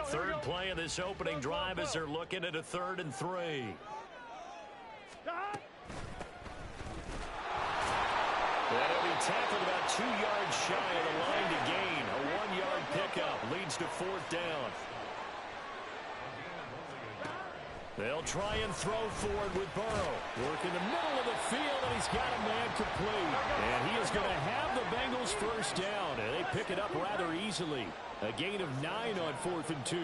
Third play of this opening drive as they're looking at a 3rd and 3. And he'll be tackled about 2 yards shy of the line to gain. A 1-yard pickup leads to 4th down. They'll try and throw forward with Burrow. Work in the middle of the field, and he's got a man complete. And he is going to have the Bengals first down, and they pick it up rather easily. A gain of 9 on 4th and 2.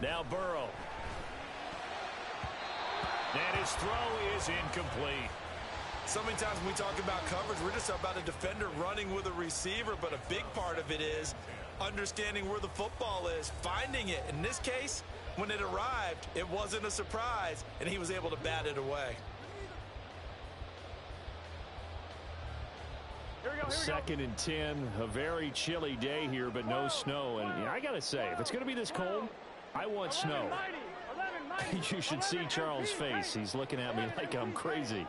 Now Burrow. And his throw is incomplete. So many times when we talk about coverage, we're just about a defender running with a receiver, but a big part of it is understanding where the football is, finding it. In this case, when it arrived, it wasn't a surprise, and he was able to bat it away. Here we go. 2nd and 10, a very chilly day here, but no snow. And I got to say, if it's going to be this cold, I want snow. You should see Charles' face. He's looking at me like I'm crazy.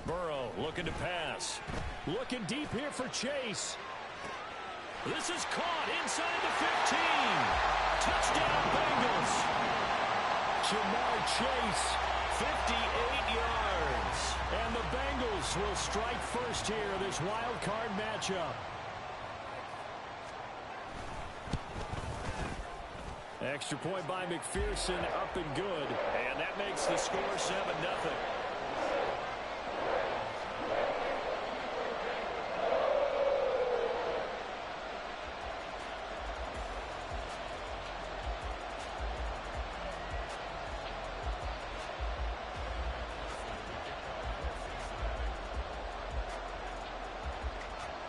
Burrow looking to pass. Looking deep here for Chase. This is caught inside the 15. Touchdown Bengals. Jamar Chase, 58 yards. And the Bengals will strike first here, this wild card matchup. Extra point by McPherson, up and good. And that makes the score 7-0.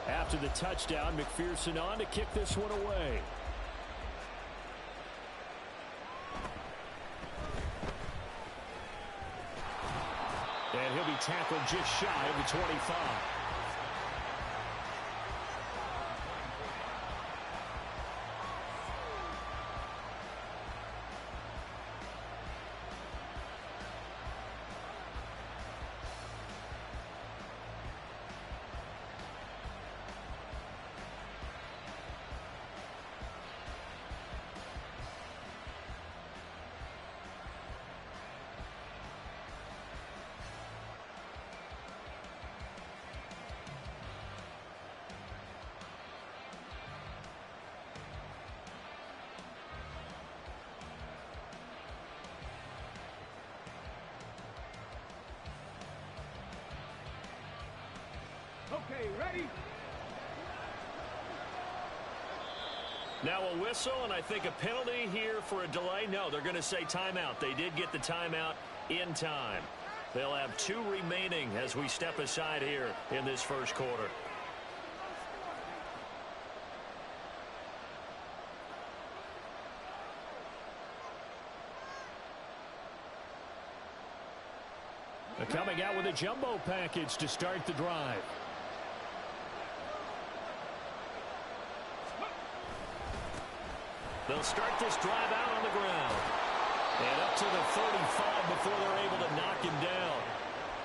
After the touchdown, McPherson on to kick this one away. And he'll be tackled just shy of the 25. Okay, ready? Now a whistle, and I think a penalty here for a delay. No, they're going to say timeout. They did get the timeout in time. They'll have 2 remaining as we step aside here in this first quarter. They're coming out with a jumbo package to start the drive. They'll start this drive out on the ground. And up to the 35 before they're able to knock him down.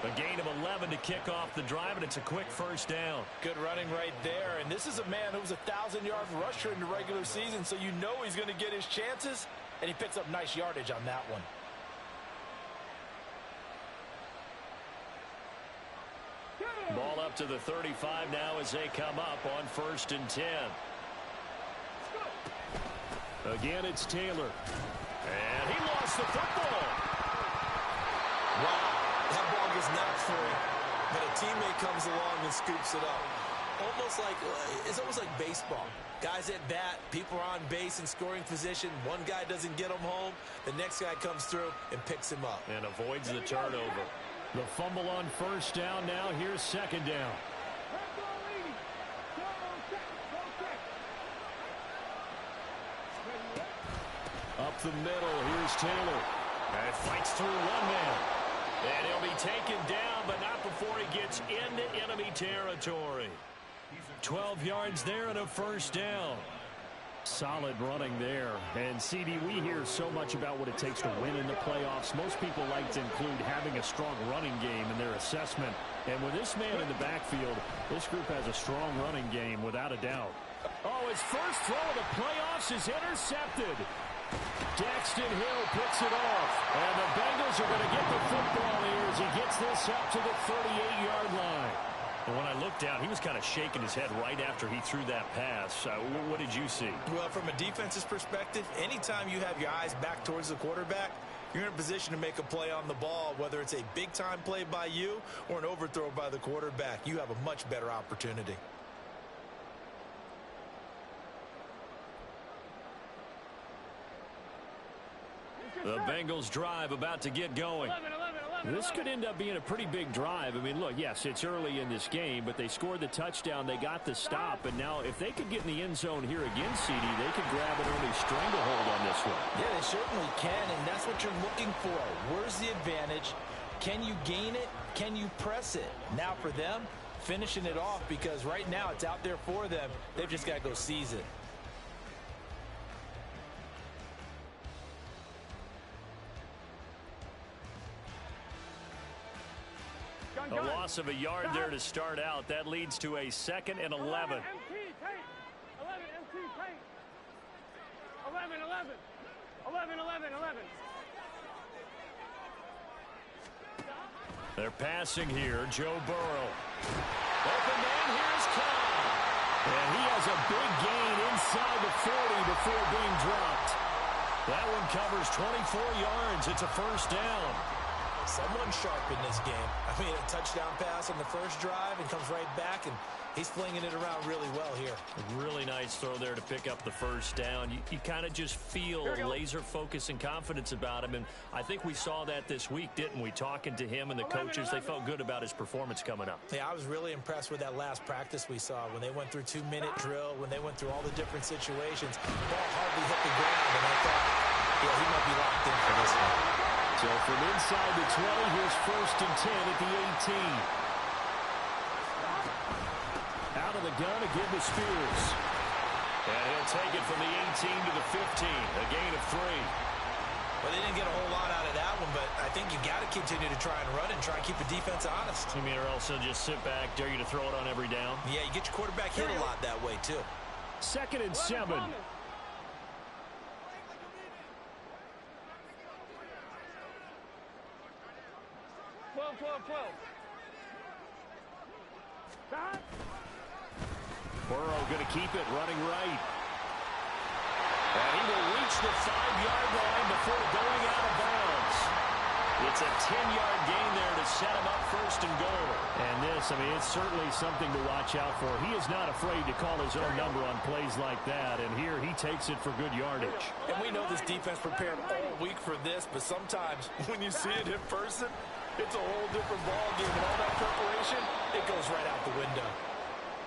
A gain of 11 to kick off the drive, and it's a quick first down. Good running right there. And this is a man who was a 1,000-yard rusher in the regular season, so you know he's going to get his chances, and he picks up nice yardage on that one. Ball up to the 35 now as they come up on 1st and 10. Again, it's Taylor. And he lost the football. Wow, that ball was not free, but a teammate comes along and scoops it up. It's almost like baseball. Guys at bat, people are on base in scoring position. One guy doesn't get him home. The next guy comes through and picks him up. And avoids the turnover. The fumble on 1st down now. Here's 2nd down. Up the middle, here's Taylor. And fights through one man. And he'll be taken down, but not before he gets into enemy territory. 12 yards there and a 1st down. Solid running there. And, CD, we hear so much about what it takes to win in the playoffs. Most people like to include having a strong running game in their assessment. And with this man in the backfield, this group has a strong running game without a doubt. Oh, his first throw of the playoffs is intercepted. Daxton Hill picks it off. And the Bengals are going to get the football here as he gets this up to the 38-yard line. And when I looked down, he was kind of shaking his head right after he threw that pass. What did you see? Well, from a defense's perspective, anytime you have your eyes back towards the quarterback, you're in a position to make a play on the ball, whether it's a big-time play by you or an overthrow by the quarterback. You have a much better opportunity. The Bengals drive about to get going. This could end up being a pretty big drive. I mean, look, yes, it's early in this game, but they scored the touchdown. They got the stop. And now if they could get in the end zone here again, CD, they could grab an early stranglehold on this one. Yeah, they certainly can, and that's what you're looking for. Where's the advantage? Can you gain it? Can you press it? Now for them, finishing it off, because right now it's out there for them. They've just got to go seize it. A loss of a yard there to start out. That leads to a 2nd and 11. 11. They're passing here. Joe Burrow. Open man, here's Cobb. And he has a big gain inside the 40 before being dropped. That one covers 24 yards. It's a first down. Someone sharp in this game. I mean, a touchdown pass on the first drive and comes right back, and he's flinging it around really well here. A really nice throw there to pick up the first down. You kind of just feel laser focus and confidence about him, and I think we saw that this week, didn't we? Talking to him and the coaches, they felt good about his performance coming up. Yeah, I was really impressed with that last practice we saw when they went through 2-minute drill, when they went through all the different situations. The ball hardly hit the ground, and I thought, yeah, he might be locked in for this one. So from inside the 20, here's 1st and 10 at the 18. Out of the gun again to Spears. And he'll take it from the 18 to the 15, a gain of 3. Well, they didn't get a whole lot out of that one, but I think you got to continue to try and run and try and keep the defense honest. I mean, or else they'll just sit back, dare you to throw it on every down. Yeah, you get your quarterback hit a lot that way, too. 2nd and 7. 12. Burrow going to keep it running right. And he will reach the 5-yard line before going out of bounds. It's a 10-yard gain there to set him up 1st and goal. And this, I mean, it's certainly something to watch out for. He is not afraid to call his own number on plays like that. And here he takes it for good yardage. And we know this defense prepared all week for this, but sometimes when you see it in person, it's a whole different ballgame, and all that preparation, it goes right out the window.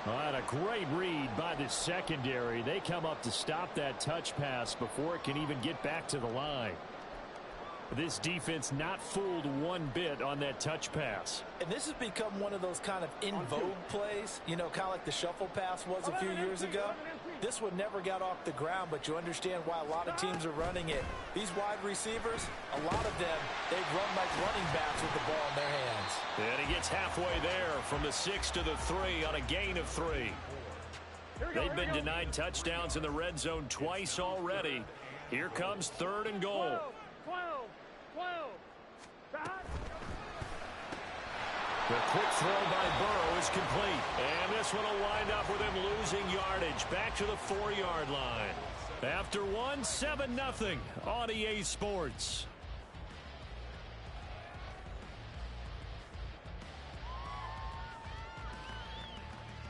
All right, a great read by the secondary. They come up to stop that touch pass before it can even get back to the line. This defense not fooled one bit on that touch pass. And this has become one of those kind of in vogue plays, you know, kind of like the shuffle pass was a few years ago. This one never got off the ground, but you understand why a lot of teams are running it. These wide receivers, a lot of them, they've run like running backs with the ball in their hands. And he gets halfway there from the 6 to the 3 on a gain of 3. They've been denied touchdowns in the red zone twice already. Here comes 3rd and goal. 12. The quick throw by Burrow is complete. And this one will wind up with him losing yardage back to the 4-yard line. After one, 7-0 on EA Sports.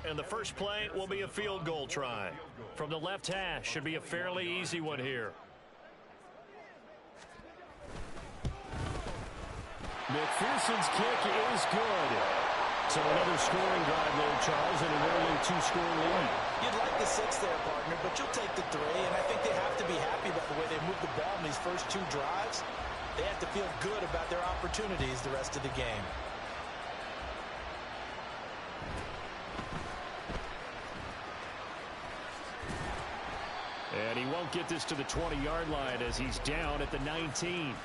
And the first play will be a field goal try. From the left hash, should be a fairly easy one here. McPherson's kick is good. So another scoring drive there, Charles, and an early 2-score lead. You'd like the 6 there, partner, but you'll take the 3, and I think they have to be happy about the way they moved the ball in these first 2 drives. They have to feel good about their opportunities the rest of the game. And he won't get this to the 20-yard line as he's down at the 19.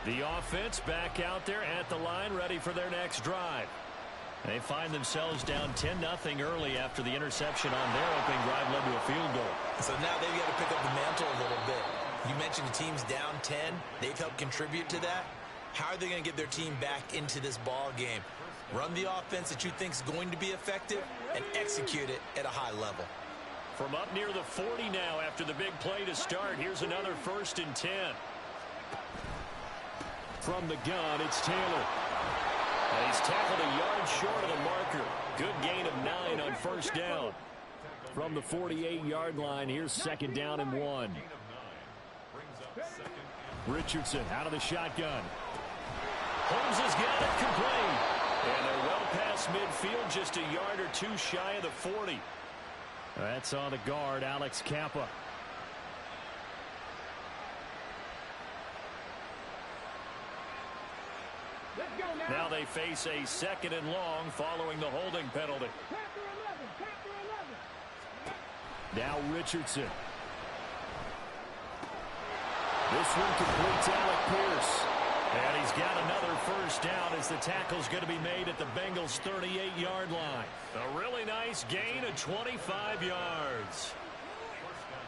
The offense back out there at the line, ready for their next drive. They find themselves down 10-0 early after the interception on their opening drive led to a field goal. So now they've got to pick up the mantle a little bit. You mentioned the team's down 10. They've helped contribute to that. How are they going to get their team back into this ball game? Run the offense that you think is going to be effective and execute it at a high level. From up near the 40 now after the big play to start, here's another 1st and 10. From the gun, it's Taylor. And he's tackled a yard short of the marker. Good gain of 9 on 1st down. From the 48-yard line, here's 2nd down and 1. Richardson out of the shotgun. Holmes has got it complete. And they're well past midfield, just a yard or two shy of the 40. That's on the guard, Alex Kappa. Now they face a 2nd and long following the holding penalty. Now Richardson. This one completes Alec Pierce. And he's got another 1st down as the tackle's going to be made at the Bengals' 38-yard line. A really nice gain of 25 yards.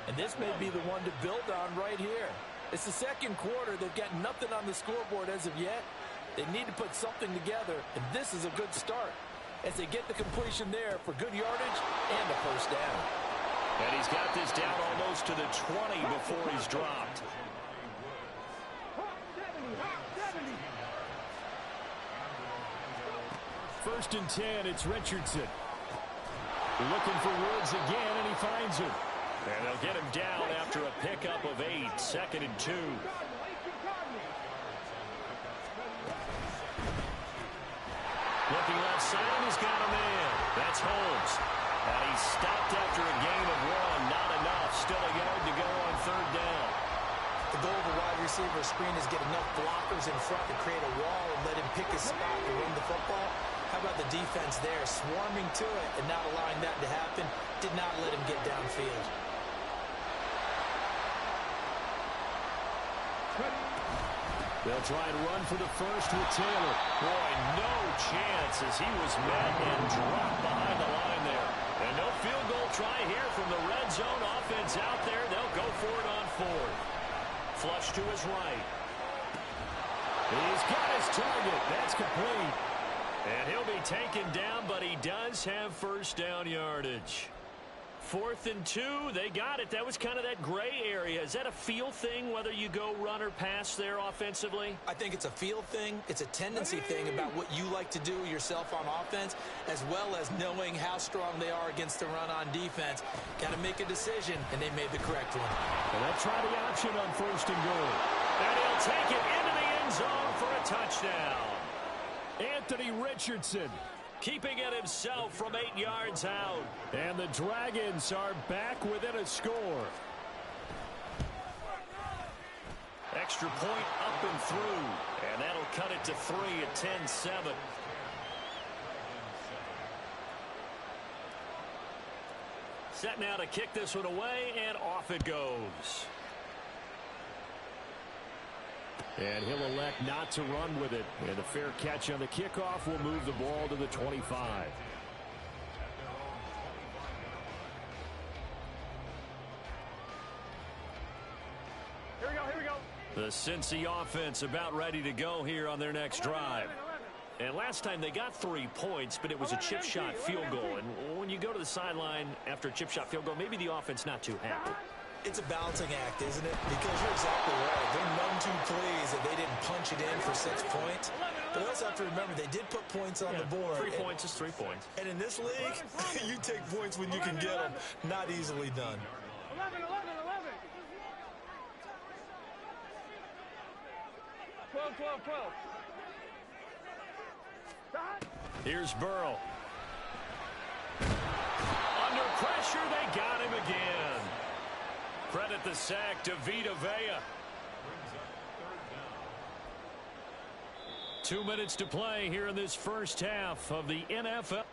And this may be the one to build on right here. It's the 2nd quarter. They've got nothing on the scoreboard as of yet. They need to put something together, and this is a good start as they get the completion there for good yardage and a 1st down. And he's got this down almost to the 20 before he's dropped. First and 10, it's Richardson. Looking for Woods again, and he finds him. And they'll get him down after a pickup of 8, 2nd and 2. Looking left side, he's got a man. That's Holmes. And he's stopped after a gain of 1. Not enough. Still a yard to go on 3rd down. The goal of a wide receiver screen is get enough blockers in front to create a wall and let him pick his spot to run the football. How about the defense there, swarming to it and not allowing that to happen? Did not let him get downfield. They'll try and run for the first with Taylor. Boy, no chance as he was met and dropped behind the line there. And no field goal try here from the red zone offense out there. They'll go for it on 4th. Flush to his right. He's got his target. That's complete. And he'll be taken down, but he does have 1st down yardage. 4th and 2, they got it. That was kind of that gray area. Is that a feel thing, whether you go run or pass there offensively? I think it's a feel thing. It's a tendency thing about what you like to do yourself on offense, as well as knowing how strong they are against the run on defense. Got to make a decision, and they made the correct one. And they'll try the option on 1st and goal. And he'll take it into the end zone for a touchdown. Anthony Richardson keeping it himself from 8 yards out. And the Dragons are back within a score. Extra point up and through. And that'll cut it to 3 at 10-7. Set now to kick this one away, and off it goes. And he'll elect not to run with it. And a fair catch on the kickoff will move the ball to the 25. Here we go, here we go. The Cincy offense about ready to go here on their next drive. And last time they got 3 points, but it was a chip shot field goal. And when you go to the sideline after a chip shot field goal, maybe the offense not too happy. It's a balancing act, isn't it? Because you're exactly right. They're none too pleased that they didn't punch it in for 6 points. But they also have to remember they did put points on the board. 3 points is 3 points. And in this league, you take points when you can get them. Not easily done. 11, 11, 11. 12, 12, 12. Here's Burrow. Under pressure, they got him again. Credit the sack to Vita Vea. 2 minutes to play here in this first half of the NFL.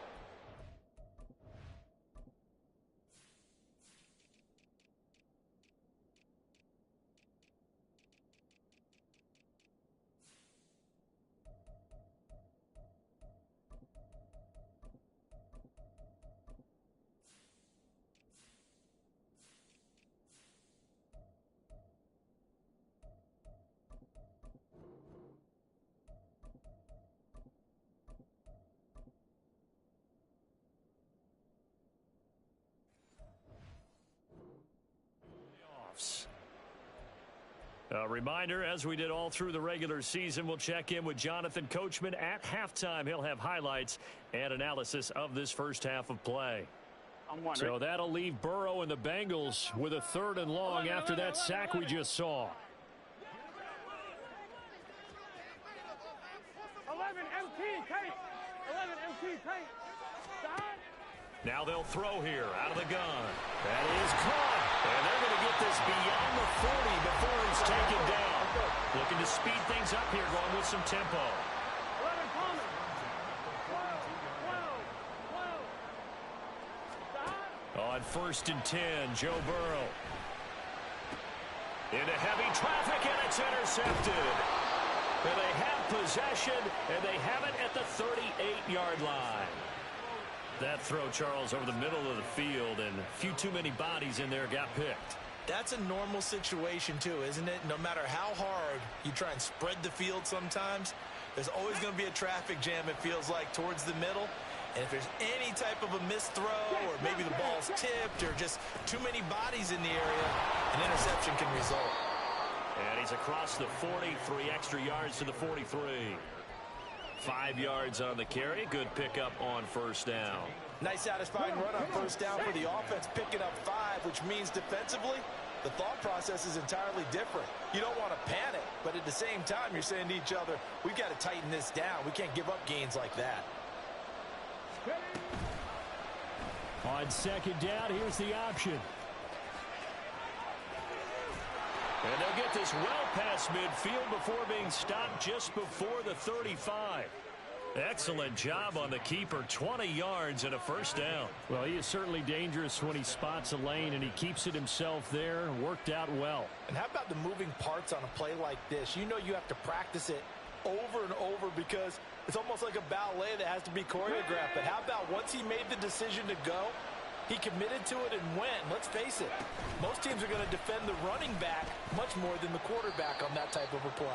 A reminder, as we did all through the regular season, we'll check in with Jonathan Coachman at halftime. He'll have highlights and analysis of this first half of play. So that'll leave Burrow and the Bengals with a 3rd and long after that sack we just saw. 11 MT paint. 11 MT paint. Now they'll throw here out of the gun. That is caught. And they're going to get this beyond the 40 before he's taken down. Looking to speed things up here, going with some tempo. 11 Palmer. 12. On 1st and 10, Joe Burrow. Into heavy traffic, and it's intercepted. And they have possession, and they have it at the 38-yard line. That throw, Charles, over the middle of the field, and a few too many bodies in there got picked. That's a normal situation, too, isn't it? No matter how hard you try and spread the field sometimes, there's always going to be a traffic jam, it feels like, towards the middle. And if there's any type of a missed throw, or maybe the ball's tipped, or just too many bodies in the area, an interception can result. And he's across the 40, 3 extra yards to the 43. 5 yards on the carry. Good pickup on 1st down. Nice satisfying run on 1st down for the offense, picking up 5, which means defensively, the thought process is entirely different. You don't want to panic, but at the same time, you're saying to each other, we've got to tighten this down. We can't give up gains like that. On 2nd down, here's the option. And they'll get this well past midfield before being stopped just before the 35. Excellent job on the keeper. 20 yards and a 1st down. Well, he is certainly dangerous when he spots a lane, and he keeps it himself there. Worked out well. And how about the moving parts on a play like this? You know you have to practice it over and over because it's almost like a ballet that has to be choreographed. But how about once he made the decision to go, he committed to it and went. Let's face it, most teams are going to defend the running back much more than the quarterback on that type of a play.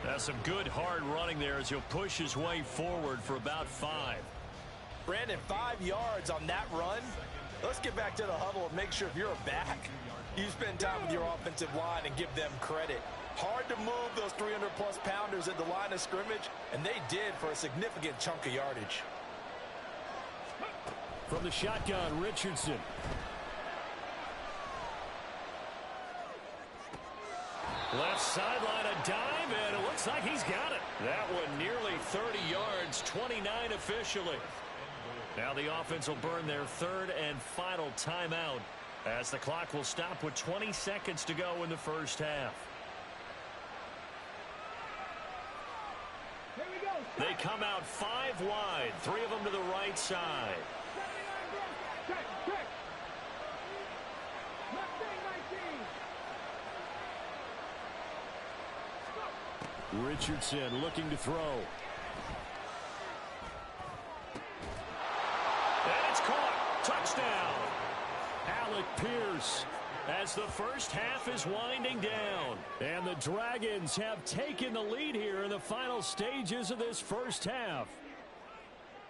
That's some good hard running there as he'll push his way forward for about 5. Brandon, 5 yards on that run. Let's get back to the huddle and make sure if you're a back, you spend time with your offensive line and give them credit. Hard to move those 300-plus pounders at the line of scrimmage, and they did for a significant chunk of yardage. From the shotgun, Richardson. Left sideline, a dive, and it looks like he's got it. That one nearly 30 yards, 29 officially. Now the offense will burn their 3rd and final timeout as the clock will stop with 20 seconds to go in the 1st half. They come out 5 wide, 3 of them to the right side. Richardson looking to throw. And it's caught. Touchdown. Alec Pierce as the 1st half is winding down. And the Dragons have taken the lead here in the final stages of this 1st half.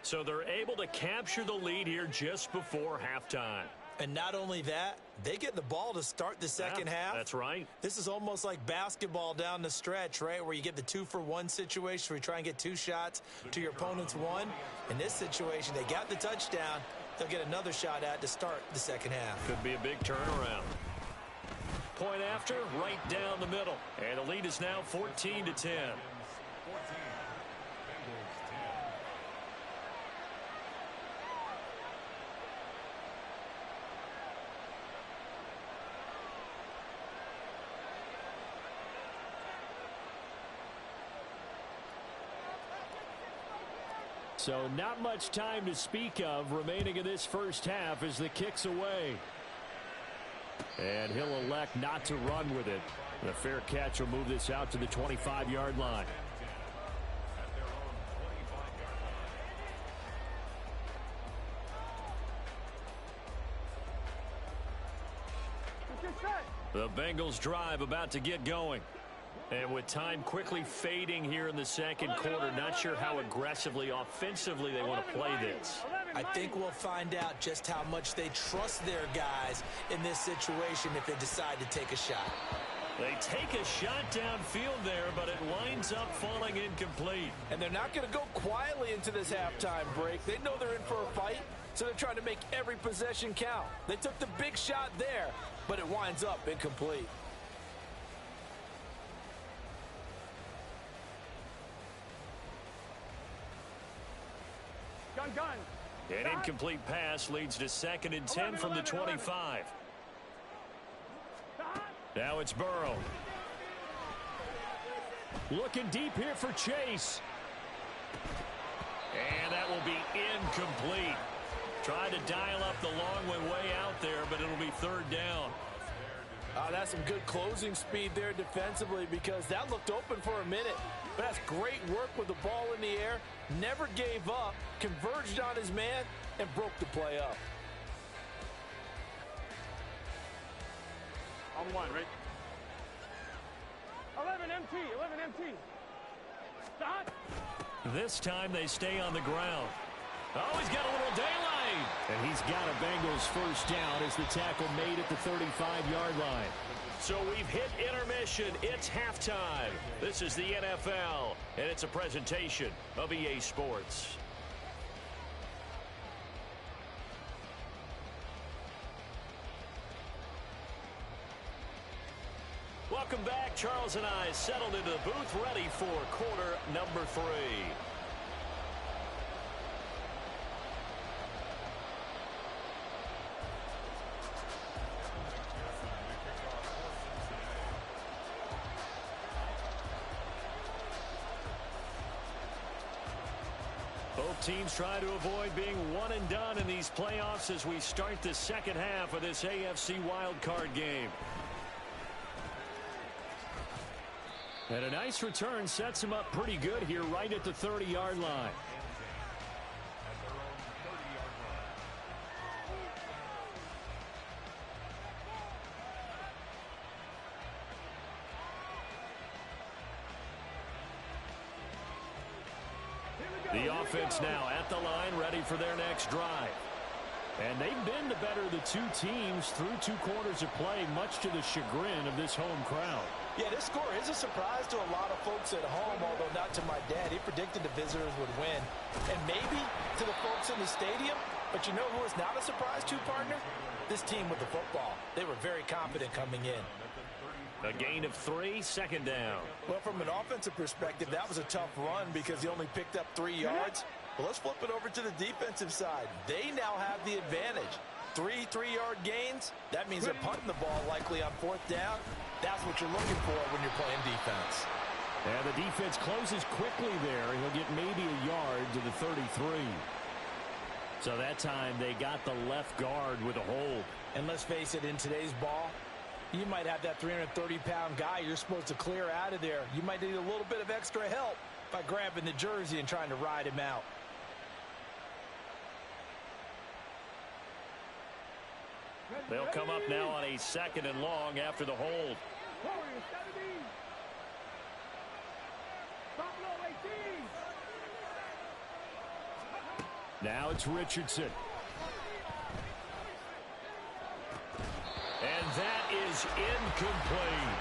So they're able to capture the lead here just before halftime. And not only that, they get the ball to start the second half. That's right. This is almost like basketball down the stretch, right, where you get the 2-for-1 situation where you try and get 2 shots to your opponent's 1. In this situation, they got the touchdown. They'll get another shot at to start the second half. Could be a big turnaround. Point after, right down the middle. And the lead is now 14-10. So not much time to speak of remaining in this first half as the kick's away. And he'll elect not to run with it. The fair catch will move this out to the 25-yard line. The Bengals drive about to get going. And with time quickly fading here in the second quarter, not sure how aggressively, offensively they want to play this. I think we'll find out just how much they trust their guys in this situation if they decide to take a shot. They take a shot downfield there, but it winds up falling incomplete. And they're not going to go quietly into this halftime break. They know they're in for a fight, so they're trying to make every possession count. They took the big shot there, but it winds up incomplete. An incomplete pass leads to 2nd and 10 from the 25. Now it's Burrow. Looking deep here for Chase. And that will be incomplete. Tried to dial up the long way out there, but it'll be 3rd down. That's some good closing speed there defensively because that looked open for a minute. But that's great work with the ball in the air. Never gave up, converged on his man, and broke the play up. On one, right? 11 MT, 11 MT. Stop. This time they stay on the ground. Oh, he's got a little daylight. And he's got a Bengals first down as the tackle made at the 35-yard line. So we've hit intermission. It's halftime. This is the NFL, and it's a presentation of EA Sports. Welcome back. Charles and I settled into the booth ready for quarter number 3. Both teams try to avoid being one and done in these playoffs as we start the second half of this AFC wildcard game. And a nice return sets him up pretty good here right at the 30-yard line. The offense now at the line, ready for their next drive. And they've been the better of the two teams through 2 quarters of play, much to the chagrin of this home crowd. Yeah, this score is a surprise to a lot of folks at home, although not to my dad. He predicted the visitors would win. And maybe to the folks in the stadium, but you know who is not a surprise to, partner? This team with the football. They were very confident coming in. A gain of 3, 2nd down. Well, from an offensive perspective, that was a tough run because he only picked up 3 yards. Well, let's flip it over to the defensive side. They now have the advantage. 3 3-yard gains. That means they're punting the ball likely on 4th down. That's what you're looking for when you're playing defense. And the defense closes quickly there. He'll get maybe a yard to the 33. So that time they got the left guard with a hold. And let's face it, in today's ball, you might have that 330-pound guy you're supposed to clear out of there. You might need a little bit of extra help by grabbing the jersey and trying to ride him out. They'll come up now on a 2nd and long after the hold. Now it's Richardson. And that is incomplete.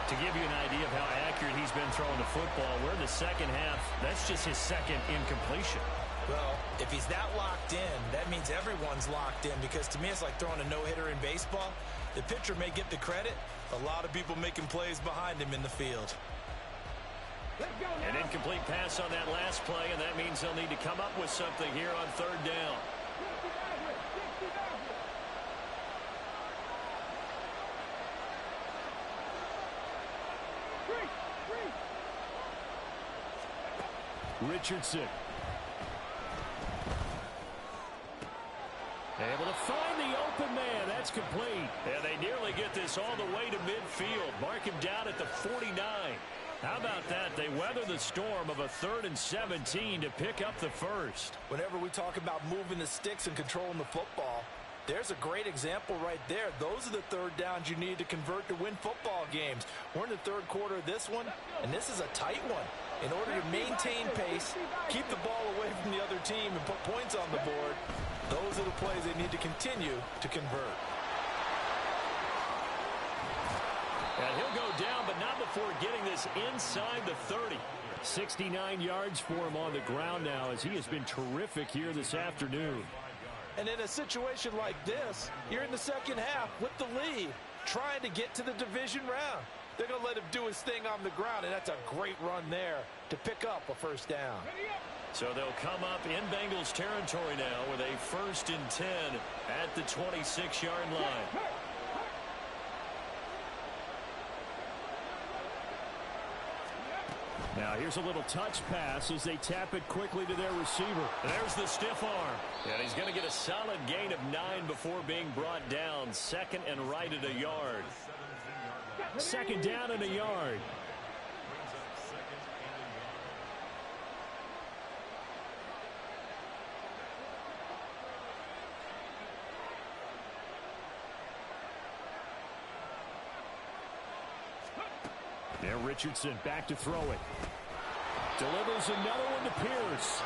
To give you an idea of how accurate he's been throwing the football, we're in the second half. That's just his 2nd incompletion. Well, if he's that locked in, that means everyone's locked in because to me it's like throwing a no-hitter in baseball. The pitcher may get the credit. A lot of people making plays behind him in the field. An incomplete pass on that last play, and that means they'll need to come up with something here on 3rd down. Richardson. Able to find the open man. That's complete. And they nearly get this all the way to midfield. Mark him down at the 49. How about that? They weather the storm of a 3rd and 17 to pick up the first. Whenever we talk about moving the sticks and controlling the football, there's a great example right there. Those are the third downs you need to convert to win football games. We're in the third quarter of this one, and this is a tight one. In order to maintain pace, keep the ball away from the other team, and put points on the board, those are the plays they need to continue to convert. And he'll go down, but not before getting this inside the 30. 69 yards for him on the ground now, as he has been terrific here this afternoon. And in a situation like this, you're in the second half with the lead, trying to get to the division round. They're going to let him do his thing on the ground, and that's a great run there to pick up a first down. So they'll come up in Bengals territory now with a 1st and 10 at the 26-yard line. Now here's a little touch pass as they tap it quickly to their receiver. There's the stiff arm. And he's going to get a solid gain of 9 before being brought down. 2nd and right at a yard. 2nd down and a yard. Now Richardson back to throw it. Delivers another one to Pierce.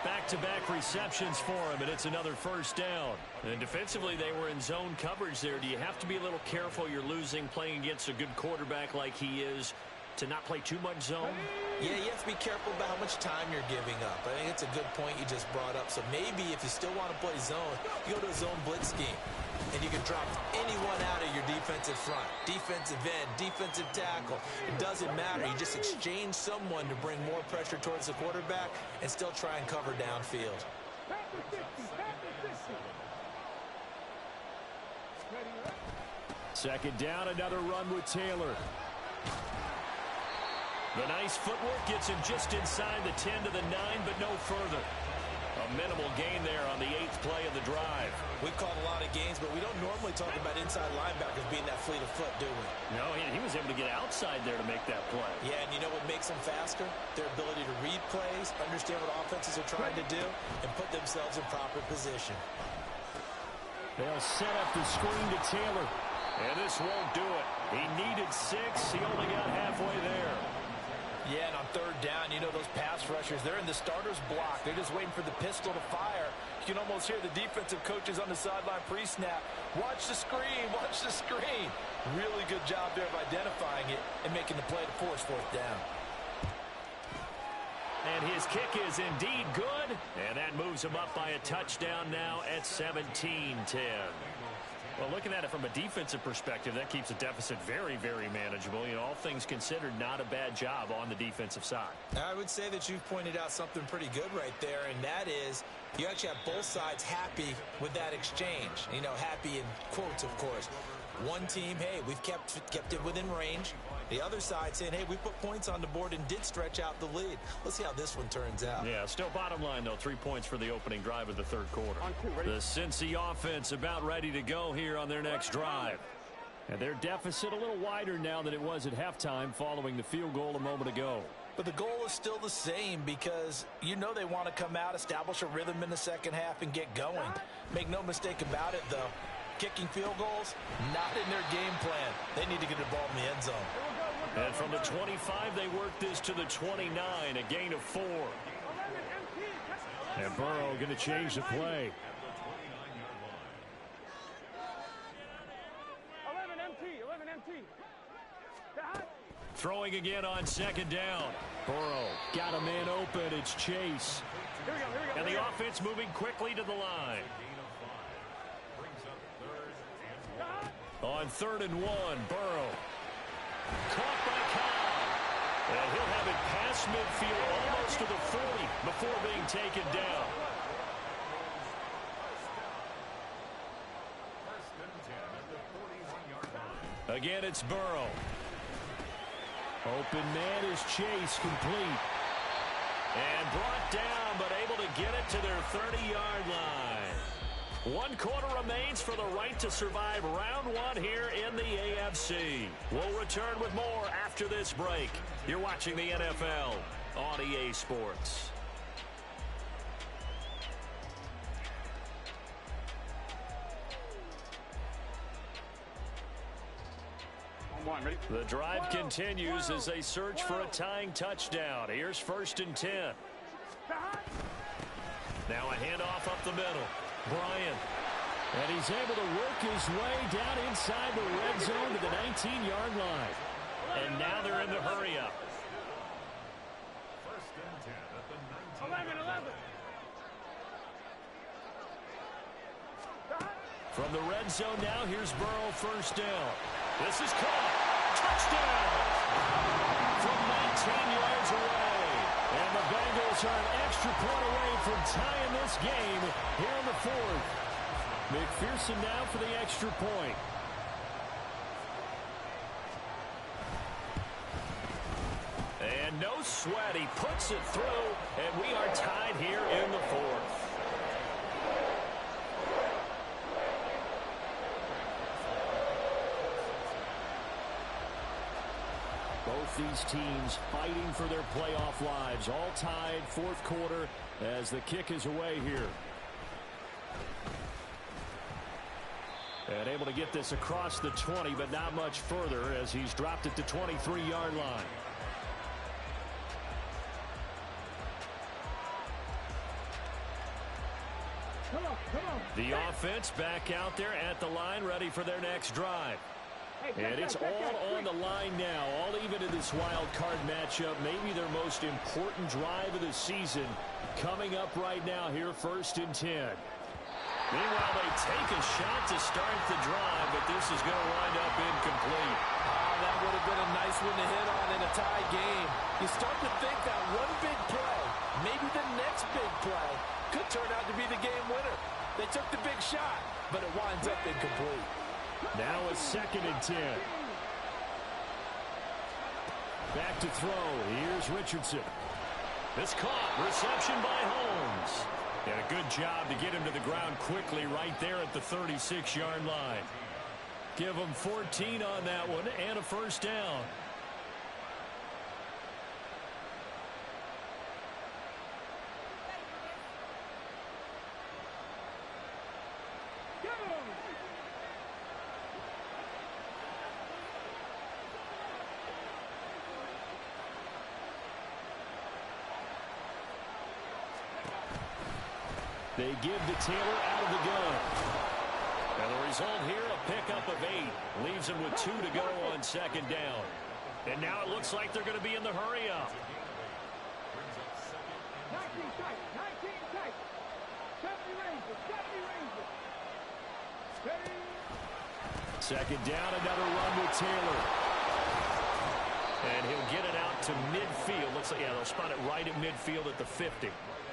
Back-to-back receptions for him, and it's another first down. And defensively, they were in zone coverage there. Do you have to be a little careful? You're losing, playing against a good quarterback like he is, to not play too much zone? Yeah, you have to be careful about how much time you're giving up. I think it's a good point you just brought up. So maybe if you still want to play zone, you go to a zone blitz scheme. And you can drop anyone out of your defensive front. Defensive end, defensive tackle. It doesn't matter. You just exchange someone to bring more pressure towards the quarterback and still try and cover downfield. Second down, another run with Taylor. The nice footwork gets him just inside the 10 to the 9, but no further. A minimal gain there on the 8th play of the drive. We've called a lot of games, but we don't normally talk about inside linebackers being that fleet of foot, do we? No, he was able to get outside there to make that play. Yeah, and you know what makes them faster? Their ability to read plays, understand what offenses are trying to do, and put themselves in proper position. They'll set up the screen to Taylor. And this won't do it. He needed 6. He only got halfway there. Yeah, and on third down, you know those pass rushers, they're in the starter's block. They're just waiting for the pistol to fire. You can almost hear the defensive coaches on the sideline pre-snap. Watch the screen, watch the screen. Really good job there of identifying it and making the play to force fourth down. And his kick is indeed good. And that moves him up by a touchdown now at 17-10. Well, looking at it from a defensive perspective, that keeps the deficit very, very manageable. You know, all things considered, not a bad job on the defensive side. I would say that you've pointed out something pretty good right there, and that is you actually have both sides happy with that exchange. You know, happy in quotes, of course. One team, hey, we've kept it within range. The other side saying, hey, we put points on the board and did stretch out the lead. Let's see how this one turns out. Yeah, still bottom line, though, 3 points for the opening drive of the third quarter. The Cincy offense about ready to go here on their next drive. And their deficit a little wider now than it was at halftime following the field goal a moment ago. But the goal is still the same because you know they want to come out, establish a rhythm in the second half, and get going. Make no mistake about it, though. Kicking field goals, not in their game plan. They need to get the ball in the end zone. And from the 25, they work this to the 29, a gain of 4. And Burrow going to change the play. 11 MT. Throwing again on second down. Burrow got a man open. It's Chase. Here we go. And the offense moving quickly to the line. On 3rd and 1, Burrow. Caught by Cobb. And he'll have it past midfield almost to the 40 before being taken down. Again, it's Burrow. Open man is Chase, complete. And brought down, but able to get it to their 30-yard line. One quarter remains for the right to survive round one here in the AFC. We'll return with more after this break. You're watching the NFL on EA Sports. The drive continues as they search for a tying touchdown. Here's 1st and 10. Now a handoff up the middle. Bryant. And he's able to work his way down inside the red zone to the 19-yard line. And now they're in the hurry up. 11. From the red zone now, here's Burrow, 1st down. This is caught. Touchdown! From 19 yards away. And the Bengals are an extra point away from tying this game here in the 4th. McPherson now for the extra point. And no sweat. He puts it through, and we are tied here in the 4th. Both these teams fighting for their playoff lives. All tied, 4th quarter, as the kick is away here. And able to get this across the 20, but not much further as he's dropped it to 23-yard line. Come on. The offense back out there at the line, ready for their next drive. And it's all on the line now, all even in this wild card matchup. Maybe their most important drive of the season coming up right now here, 1st and 10. Meanwhile, they take a shot to start the drive, but this is going to wind up incomplete. That would have been a nice one to hit on in a tie game. You start to think that one big play, maybe the next big play, could turn out to be the game winner. They took the big shot, but it winds up incomplete. Now a 2nd and 10. Back to throw. Here's Richardson. It's caught. Reception by Holmes. And a good job to get him to the ground quickly right there at the 36-yard line. Give him 14 on that one and a 1st down. They give to Taylor out of the gun. And the result here, a pickup of 8. Leaves him with 2 to go on 2nd down. And now it looks like they're going to be in the hurry-up. 19 tight. 70 Rangers. 2nd down, another run with Taylor. And he'll get it out to midfield. Looks like, yeah, they'll spot it right at midfield at the 50.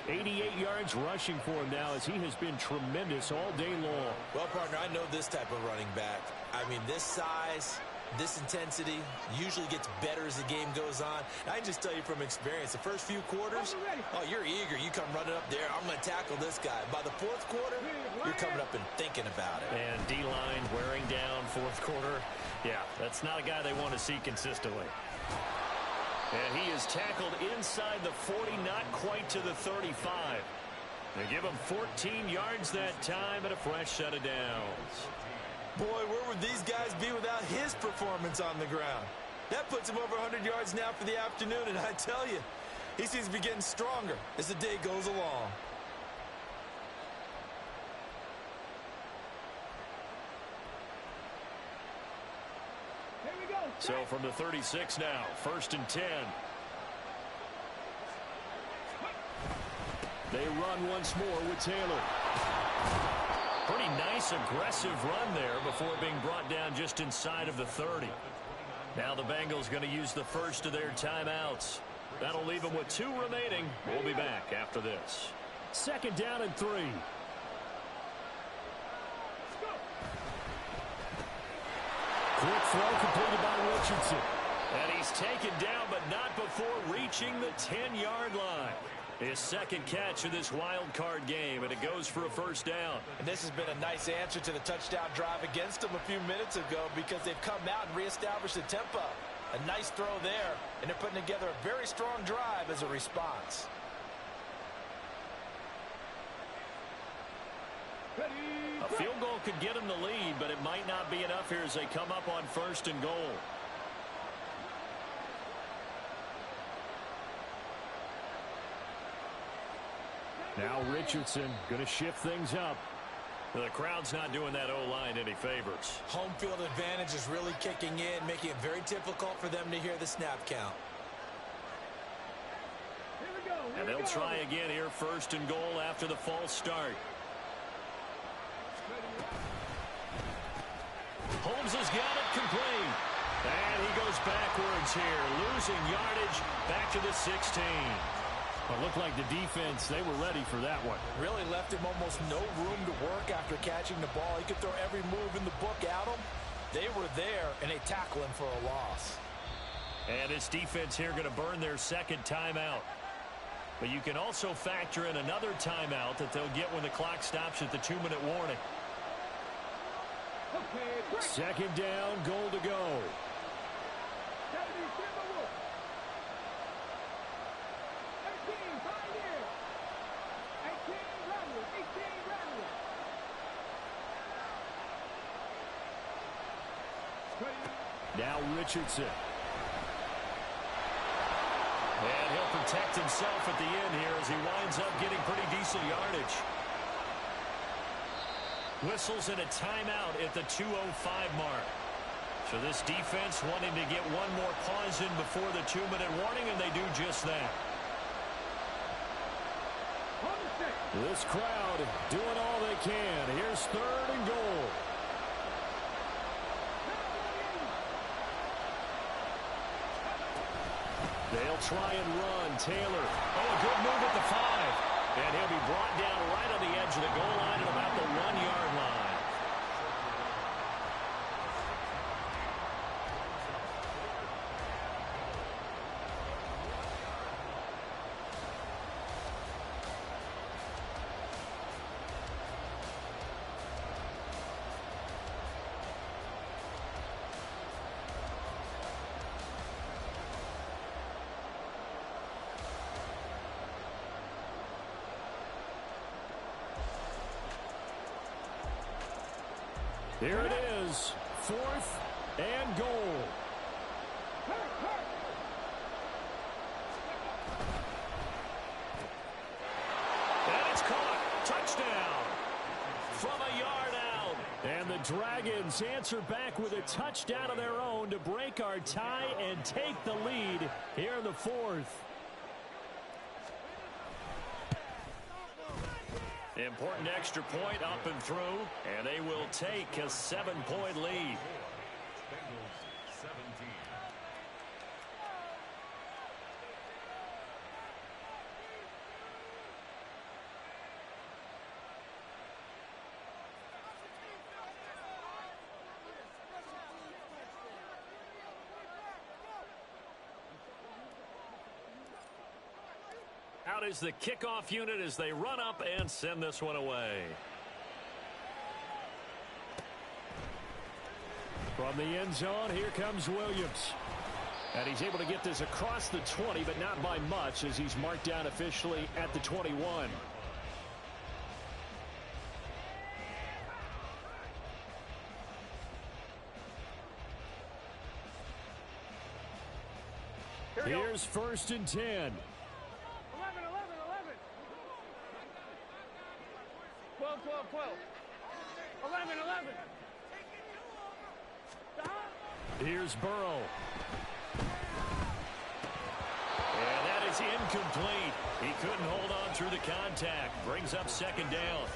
88 yards rushing for him now as he has been tremendous all day long. Well, partner, I know this type of running back. I mean, this size, this intensity usually gets better as the game goes on. I can just tell you from experience, the first few quarters, oh, you're eager. You come running up there, I'm going to tackle this guy. By the 4th quarter, you're coming up and thinking about it. And D-line wearing down 4th quarter. Yeah, that's not a guy they want to see consistently. And he is tackled inside the 40, not quite to the 35. They give him 14 yards that time and a fresh set of downs. Boy, where would these guys be without his performance on the ground? That puts him over 100 yards now for the afternoon, and I tell you, he seems to be getting stronger as the day goes along. So from the 36 now, 1st and 10. They run once more with Taylor. Pretty nice, aggressive run there before being brought down just inside of the 30. Now the Bengals going to use the first of their timeouts. That'll leave them with 2 remaining. We'll be back after this. 2nd down and 3. Quick throw completed by Richardson. And he's taken down, but not before reaching the 10-yard line. His second catch of this wild card game, and it goes for a first down. And this has been a nice answer to the touchdown drive against them a few minutes ago because they've come out and reestablished the tempo. A nice throw there, and they're putting together a very strong drive as a response. A field goal could get them the lead, but it might not be enough here as they come up on 1st and goal. Now Richardson going to shift things up. The crowd's not doing that O-line any favors. Home field advantage is really kicking in, making it very difficult for them to hear the snap count. And they'll try again here, 1st and goal after the false start. Holmes has got it complete. And he goes backwards here, losing yardage back to the 16. Well, it looked like the defense, they were ready for that one. Really left him almost no room to work after catching the ball. He could throw every move in the book at him. They were there, and they tackle him for a loss. And this defense here going to burn their second timeout. But you can also factor in another timeout that they'll get when the clock stops at the 2-minute warning. Second down, goal to go. Now Richardson. And he'll protect himself at the end here as he winds up getting pretty decent yardage. Whistles and a timeout at the 2:05 mark. So this defense wanting to get one more pause in before the 2-minute warning, and they do just that. This crowd doing all they can. Here's 3rd and goal. They'll try and run. Taylor. Oh, a good move at the 5. And he'll be brought down right on the edge of the goal line at about the 1-yard line. Here it is, 4th and goal. And it's caught. Touchdown. From a yard out. And the Dragons answer back with a touchdown of their own to break our tie and take the lead here in the 4th. Important extra point up and through, and they will take a 7-point lead. Out is the kickoff unit as they run up and send this one away. From the end zone, here comes Williams. And he's able to get this across the 20, but not by much as he's marked down officially at the 21. Here's 1st and 10. 12. 11. Here's Burrow. And that is incomplete. He couldn't hold on through the contact. Brings up 2nd down.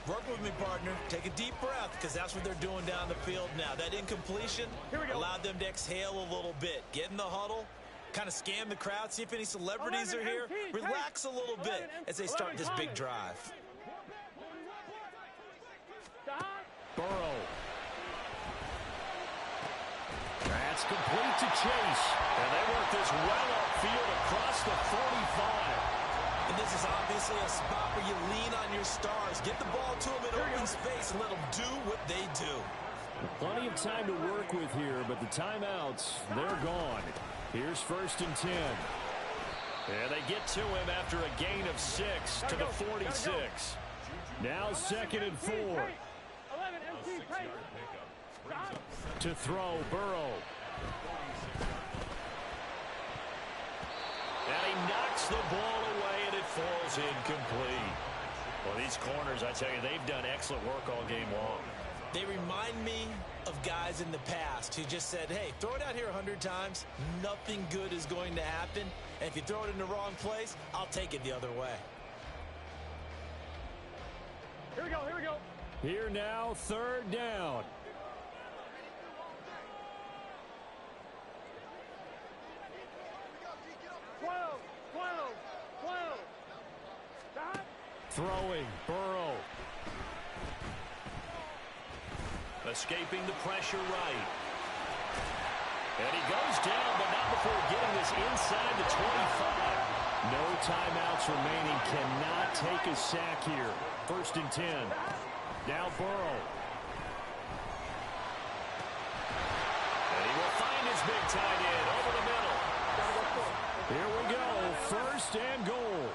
Work with me, partner. Take a deep breath because that's what they're doing down the field now. That incompletion allowed them to exhale a little bit. Get in the huddle. Kind of scan the crowd. See if any celebrities are here. Relax a little bit as they start this big drive. Burrow. That's complete to Chase. And they work this well upfield across the 45. And this is obviously a spot where you lean on your stars. Get the ball to them in open space and let them do what they do. Plenty of time to work with here, but the timeouts, they're gone. Here's 1st and 10. And they get to him after a gain of 6 to the 46. Now 2nd and 4. 11 MT, stop. To throw, Burrow. And he knocks the ball away, and it falls incomplete. Well, these corners, I tell you, they've done excellent work all game long. They remind me of guys in the past who just said, hey, throw it out here 100 times. Nothing good is going to happen. And if you throw it in the wrong place, I'll take it the other way. Here we go, here we go. Here now, 3rd down. Throwing, Burrow. Escaping the pressure right. And he goes down, but not before getting this inside the 25. No timeouts remaining. Cannot take a sack here. 1st and 10. Now Burrow. And he will find his big tight end over the middle. Here we go. 1st and goal.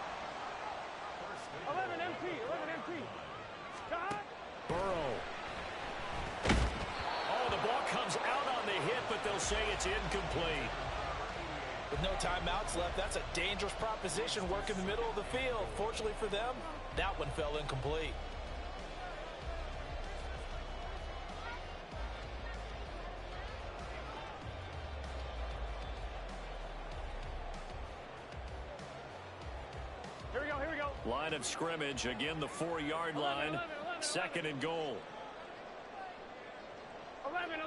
11 MT. Stop. Burrow. Oh, the ball comes out on the hit, but they'll say it's incomplete. With no timeouts left, that's a dangerous proposition. Work in the middle of the field. Fortunately for them, that one fell incomplete. Here we go. Line of scrimmage, again the 4-yard line. 2nd and goal. 11.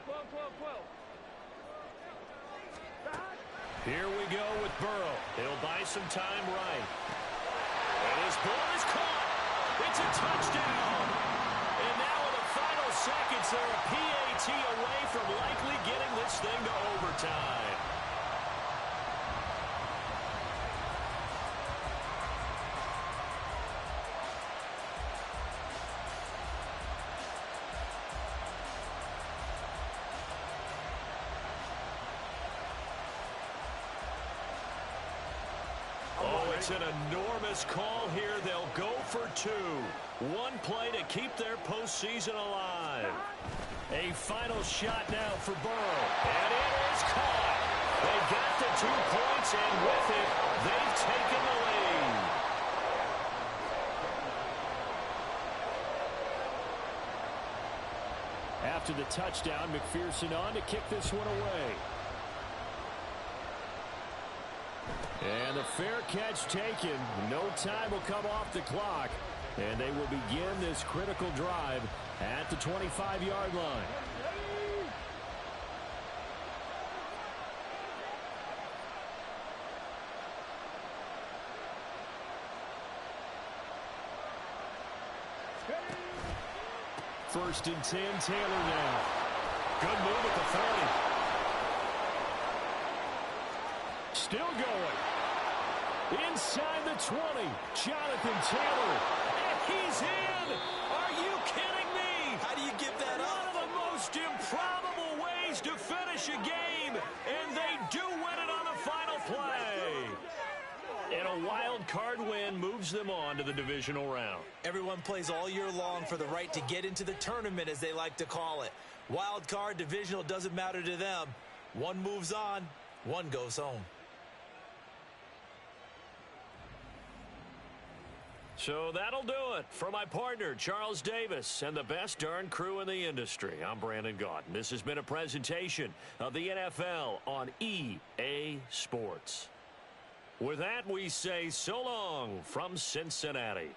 12. Stop. Here we go with Burrow. He'll buy some time right. And his ball is caught. It's a touchdown. And now in the final seconds, they're a PAT away from likely getting this thing to overtime. It's an enormous call here. They'll go for 2. One play to keep their postseason alive. A final shot now for Burrow. And it is caught. They got the 2 points, and with it, they've taken the lead. After the touchdown, McPherson on to kick this one away. And the fair catch taken. No time will come off the clock. And they will begin this critical drive at the 25-yard line. First and 10, Taylor now. Good move at the 30. Still going. Inside the 20, Jonathan Taylor. And he's in! Are you kidding me? How do you give that up? One of the most improbable ways to finish a game, and they do win it on the final play. And a wild card win moves them on to the divisional round. Everyone plays all year long for the right to get into the tournament, as they like to call it. Wild card, divisional, doesn't matter to them. One moves on, one goes home. So that'll do it for my partner, Charles Davis, and the best darn crew in the industry. I'm Brandon Gaudin. This has been a presentation of the NFL on EA Sports. With that, we say so long from Cincinnati.